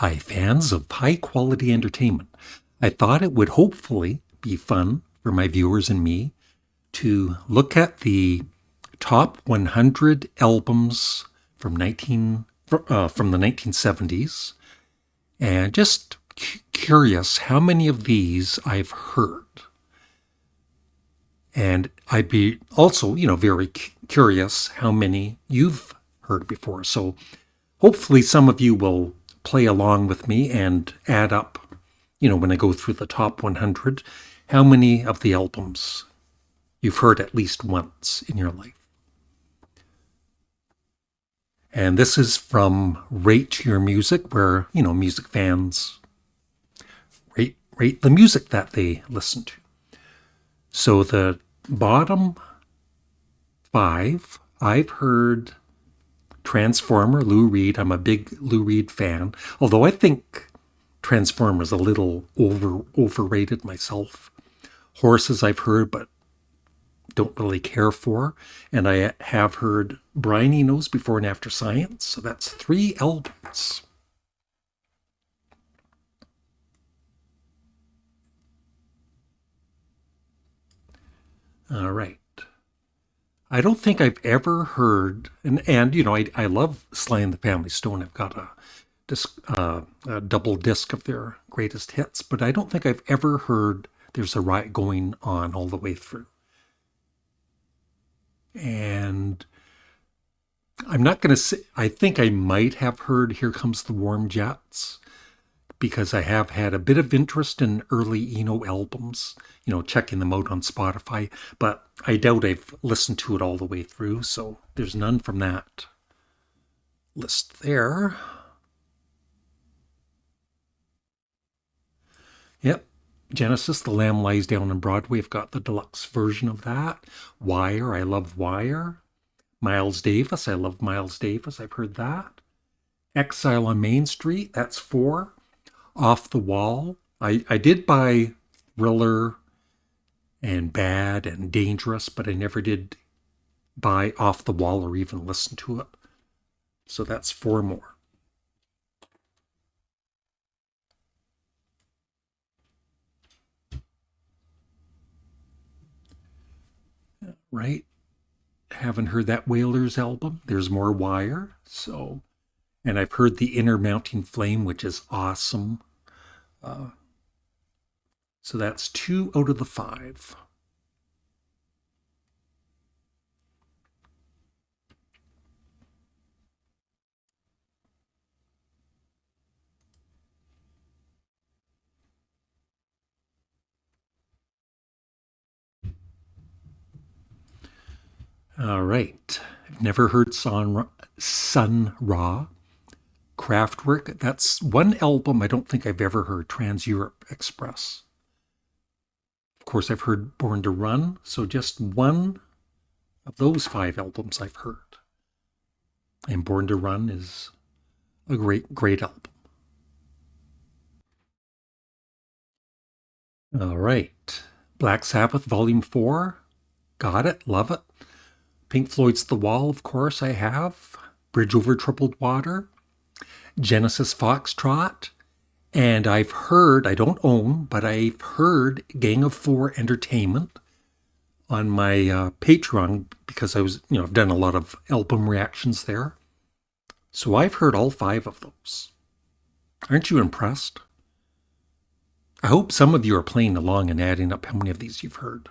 Hi, fans of high quality entertainment. I thought it would hopefully be fun for my viewers and me to look at the top 100 albums from the 1970s, and just curious how many of these I've heard. And I'd be also, very curious how many you've heard before. So hopefully some of you will play along with me and add up, when I go through the top 100, how many of the albums you've heard at least once in your life. And this is from Rate Your Music, where, music fans rate the music that they listen to. So the bottom 5, I've heard Transformer, Lou Reed. I'm a big Lou Reed fan, although I think Transformer's a little overrated myself. Horses I've heard, but don't really care for. And I have heard Brian Eno's Before and After Science, so that's 3 albums. All right. I don't think I've ever heard, and I love Sly and the Family Stone. I've got a double disc of their greatest hits, but I don't think I've ever heard There's a Riot Going On all the way through. And I'm not going to say, I think I might have heard Here Comes the Warm Jets, because I have had a bit of interest in early Eno albums, checking them out on Spotify, but I doubt I've listened to it all the way through, so there's none from that list there. Yep, Genesis, The Lamb Lies Down on Broadway. I've got the deluxe version of that. Wire, I love Wire. Miles Davis, I love Miles Davis. I've heard that. Exile on Main Street, that's 4. Off the Wall, I did buy Thriller and Bad and Dangerous, but I never did buy Off the Wall or even listen to it. So that's 4 more. Right? Haven't heard that Wailers album. There's more Wire. So, and I've heard The Inner Mounting Flame, which is awesome. So that's 2 out of the 5. All right. I've never heard Sun Ra. Kraftwerk. That's one album I don't think I've ever heard, Trans Europe Express. Of course, I've heard Born to Run, so just one of those 5 albums I've heard. And Born to Run is a great album. All right. Black Sabbath, Volume 4. Got it. Love it. Pink Floyd's The Wall, of course, I have. Bridge Over Troubled Water. Genesis Foxtrot. And I've heard, I don't own, but I've heard Gang of 4 Entertainment on my Patreon, because I've done a lot of album reactions there. So I've heard all 5 of those. Aren't you impressed? I hope some of you are playing along and adding up how many of these you've heard.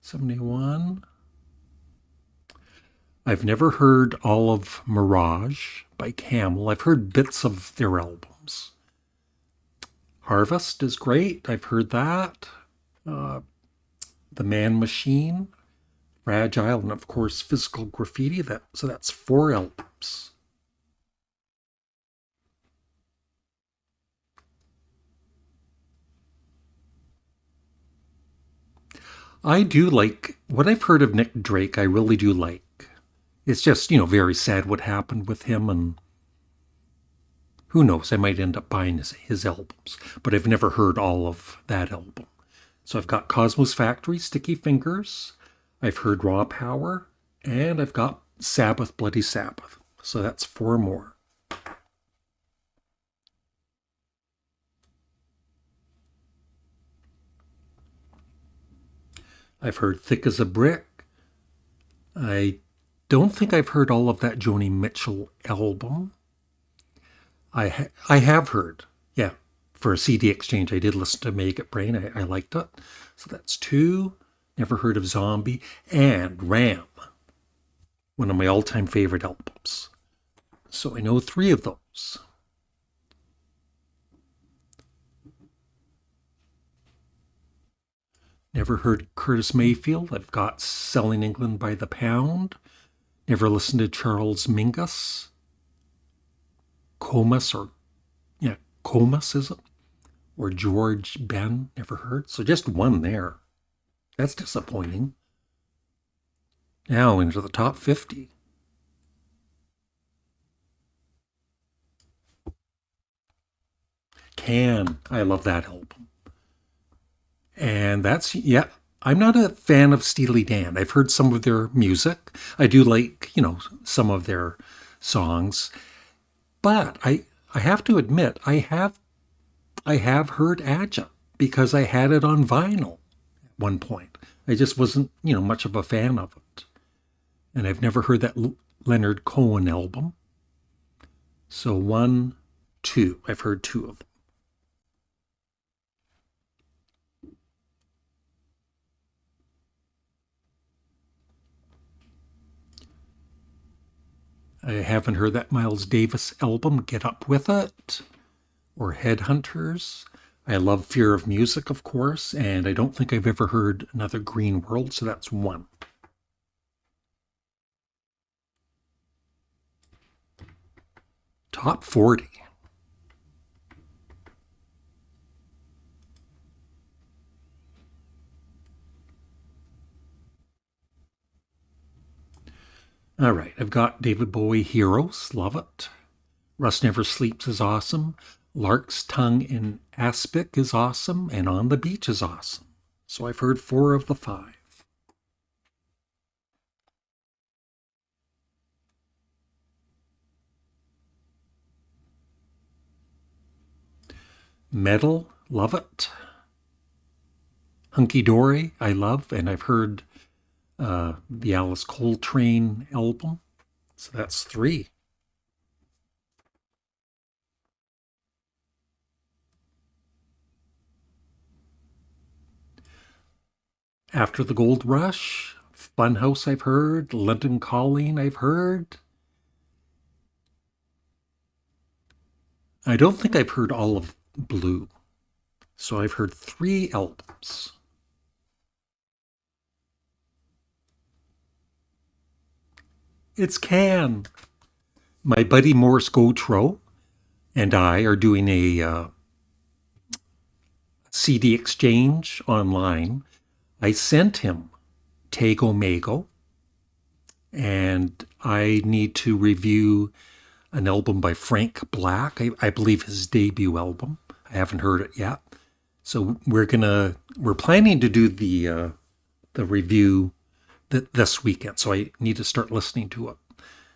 71. I've never heard all of Mirage by Camel. I've heard bits of their albums. Harvest is great. I've heard that. The Man Machine, Fragile, and of course Physical Graffiti. So that's 4 albums. I do like what I've heard of Nick Drake. I really do like. It's just, very sad what happened with him, and who knows, I might end up buying his albums, but I've never heard all of that album. So I've got Cosmos Factory, Sticky Fingers, I've heard Raw Power, and I've got Sabbath, Bloody Sabbath. So that's 4 more. I've heard Thick as a Brick. I don't think I've heard all of that Joni Mitchell album. I have heard, yeah, for a CD exchange. I did listen to Make It Brain. I liked it. So that's two. Never heard of Zombie. And Ram, one of my all-time favorite albums. So I know three of those. Never heard Curtis Mayfield. I've got Selling England by the Pound. Never listened to Charles Mingus. Comus, or yeah, Comus is it? Or George Ben, never heard. So just one there. That's disappointing. Now into the top 50. Can. I love that album. And that's, yeah, I'm not a fan of Steely Dan. I've heard some of their music. I do like, some of their songs. But I have to admit, I have heard Agile because I had it on vinyl at one point. I just wasn't, much of a fan of it. And I've never heard that Leonard Cohen album. So 1, 2. I've heard two of them. I haven't heard that Miles Davis album, Get Up With It, or Headhunters. I love Fear of Music, of course, and I don't think I've ever heard Another Green World, so that's 1. Top 40. All right, I've got David Bowie, Heroes, love it. Rust Never Sleeps is awesome. Lark's Tongue in Aspic is awesome, and On the Beach is awesome. So I've heard 4 of the 5. Metal, love it. Hunky Dory, I love, and I've heard the Alice Coltrane album. So that's 3. After the Gold Rush, Funhouse I've heard, London Calling I've heard. I don't think I've heard all of Blue. So I've heard 3 albums. It's Can. My buddy Morris Gautreaux and I are doing a CD exchange online. I sent him Tego Mago, and I need to review an album by Frank Black. I believe his debut album. I haven't heard it yet. So we're planning to do the review this weekend. So I need to start listening to it.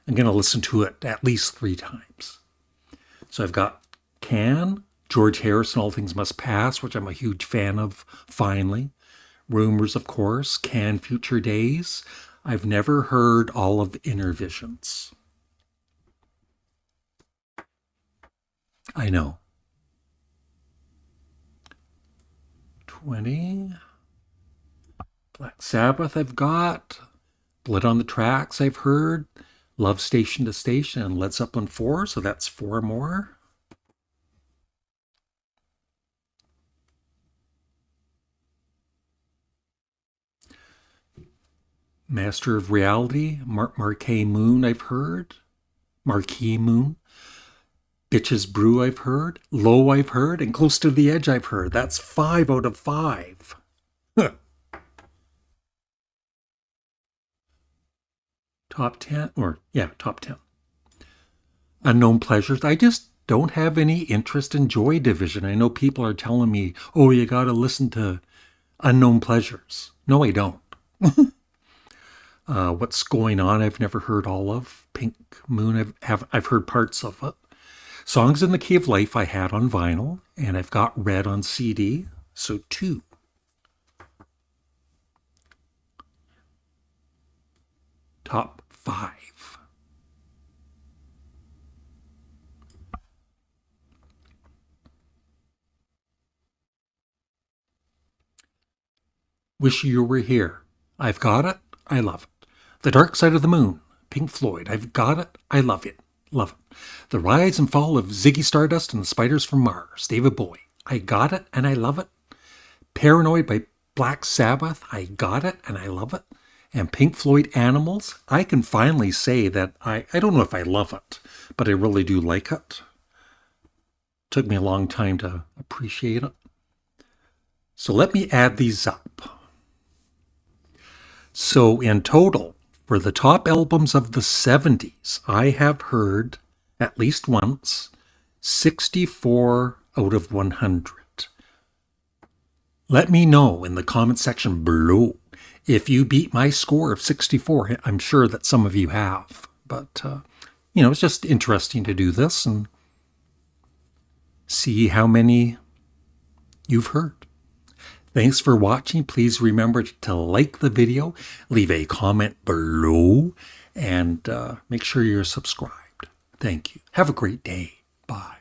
I'm going to listen to it at least 3 times. So I've got Can, George Harrison, All Things Must Pass, which I'm a huge fan of, finally. Rumors, of course. Can, Future Days. I've never heard all of Inner Visions. I know. 20. Black Sabbath I've got. Blood on the Tracks I've heard. Love Station to Station and Led Zeppelin 4, so that's 4 more. Master of Reality, Marquee Moon I've heard. Marquee Moon. Bitches Brew I've heard. Low I've heard. And Close to the Edge I've heard. That's 5 out of 5. Top 10, top 10. Unknown Pleasures. I just don't have any interest in Joy Division. I know people are telling me, oh, you got to listen to Unknown Pleasures. No, I don't. What's Going On? I've never heard all of. Pink Moon, I've heard parts of it. Songs in the Key of Life I had on vinyl, and I've got Red on CD, so 2. top 5. Wish You Were Here. I've Got It. I Love It. The Dark Side of the Moon. Pink Floyd. I've Got It. I Love It. Love it. The Rise and Fall of Ziggy Stardust and the Spiders from Mars. David Bowie. I Got It and I Love It. Paranoid by Black Sabbath. I Got It and I Love It. And Pink Floyd Animals. I can finally say that I don't know if I love it, but I really do like it. Took me a long time to appreciate it. So let me add these up. So in total, for the top albums of the 70s, I have heard, at least once, 64 out of 100. Let me know in the comment section below if you beat my score of 64. I'm sure that some of you have. But, it's just interesting to do this and see how many you've heard. Thanks for watching. Please remember to like the video, leave a comment below, and make sure you're subscribed. Thank you. Have a great day. Bye.